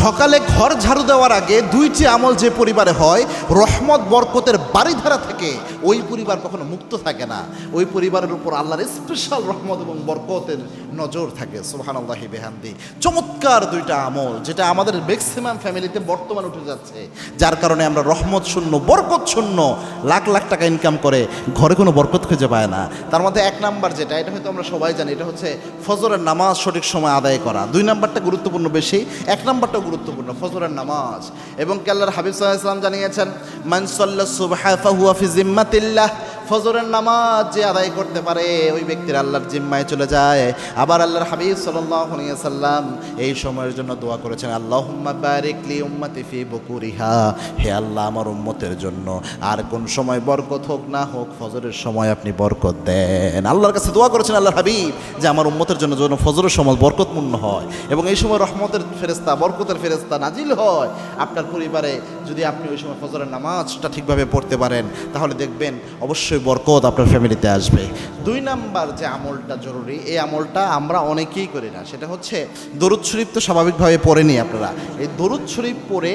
সকালে ঘর ঝাড়ু দেওয়ার আগে দুইটি আমল যে পরিবারে হয়, রহমত বরকতের বাড়িধারা থেকে ওই পরিবার কখনো মুক্ত থাকে না। ওই পরিবারের উপর আল্লাহর স্পেশাল রহমত এবং বরকতের নজর থাকে। সুবহানাল্লাহি বিহামদি। চমৎকার দুইটা আমল, যেটা আমাদের ম্যাক্সিমাম ফ্যামিলিতে বর্তমান উঠে যাচ্ছে, যার কারণে আমরা রহমত শূন্য, বরকত শূন্য, লাখ লাখ টাকা ইনকাম করে ঘরে কোনো বরকত খুঁজে পায় না। তার মধ্যে এক নাম্বার যেটা, এটা হয়তো আমরা সবাই জানি, এটা হচ্ছে ফজরের নামাজ সঠিক সময় আদায় করা। দুই নাম্বারটা গুরুত্বপূর্ণ বেশি, এক নাম্বারটাও গুরুত্বপূর্ণ, ফজরের নামাজ। এবং আল্লাহর হাবিব সাল্লাল্লাহু আলাইহি ওয়াসাল্লাম জানিয়েছেন, মান সাল্লা সুবহা ফাহুয়া ফি জিম্মাতিল্লাহ, ফজরের নামাজ যে আদায় করতে পারে ওই ব্যক্তির আল্লাহর জিম্মায় চলে যায়। আবার আল্লাহর হাবিব সাল্লাল্লাহু আলাইহি ওয়াসাল্লাম এই সময়ের জন্য দোয়া করেছেন, আল্লাহুম্মা বারিক লি উম্মতি ফি বুকুরিহা, হে আল্লাহ আমার উম্মতের জন্য আর কোন সময় বরকত হোক না হোক, ফজরের সময় আপনি বরকত দেন। আল্লাহর কাছে দোয়া করেছেন আল্লাহর হাবিব যে আমার উম্মতের জন্য যেন ফজরের সময় বরকতপূর্ণ হয় এবং এই সময় রহমতের ফেরেশতা, বরকতের ফেরেশতা নাজিল হয় আপনার পরিবারে। যদি আপনি ওই সময় ফজরের নামাজটা ঠিকভাবে পড়তে পারেন, তাহলে দেখবেন অবশ্যই বরকত আপনার ফ্যামিলিতে আসবে। দুই নাম্বার যে আমলটা জরুরি, এই আমলটা আমরা অনেকেই করি না, সেটা হচ্ছে দরুদ শরীফ। তো স্বাভাবিকভাবে পড়েনি আপনারা, এই দরুদ শরীফ পড়ে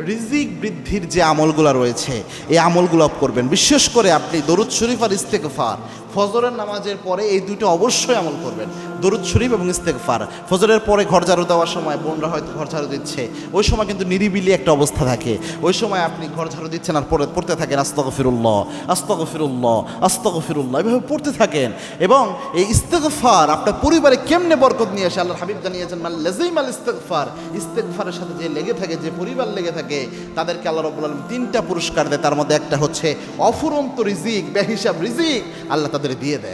রিজিক বৃদ্ধির যে আমলগুলো রয়েছে এই আমলগুলো করবেন। বিশেষ করে আপনি দরুদ শরীফ আর ইস্তেগফার, ফজরের নামাজের পরে এই দুটো অবশ্যই আমল করবেন, দরুদ শরীফ এবং ইস্তেগফার। ফজরের পরে ঘর ঝাড়ু দেওয়ার সময় বোনরা হয়তো ঘর ঝাড়ু দিচ্ছে, ওই সময় কিন্তু নিরিবিলি একটা অবস্থা থাকে, ওই সময় আপনি ঘর ঝাড়ু দিচ্ছেন আর পড়তে থাকেন আস্তাগফিরুল্লাহ আস্তাগফিরুল্লাহ আস্তাগফিরুল্লাহ, এভাবে পড়তে থাকেন। এবং এই ইস্তেগফার আপনার পরিবারে কেমনে বরকত নিয়ে আসে, আল্লাহর হাবিব জানিয়েছেন, মান লাযিমাল ইস্তেগফার, ইস্তেগফারের সাথে যে লেগে থাকে, যে পরিবার লেগে থাকে, তাদেরকে আল্লাহ রাব্বুল আলামিন তিনটা পুরস্কার দেয়। তার মধ্যে একটা হচ্ছে অফুরন্ত রিজিক, বেহিসাব রিজিক আল্লাহ তাদের দিয়ে দেয়।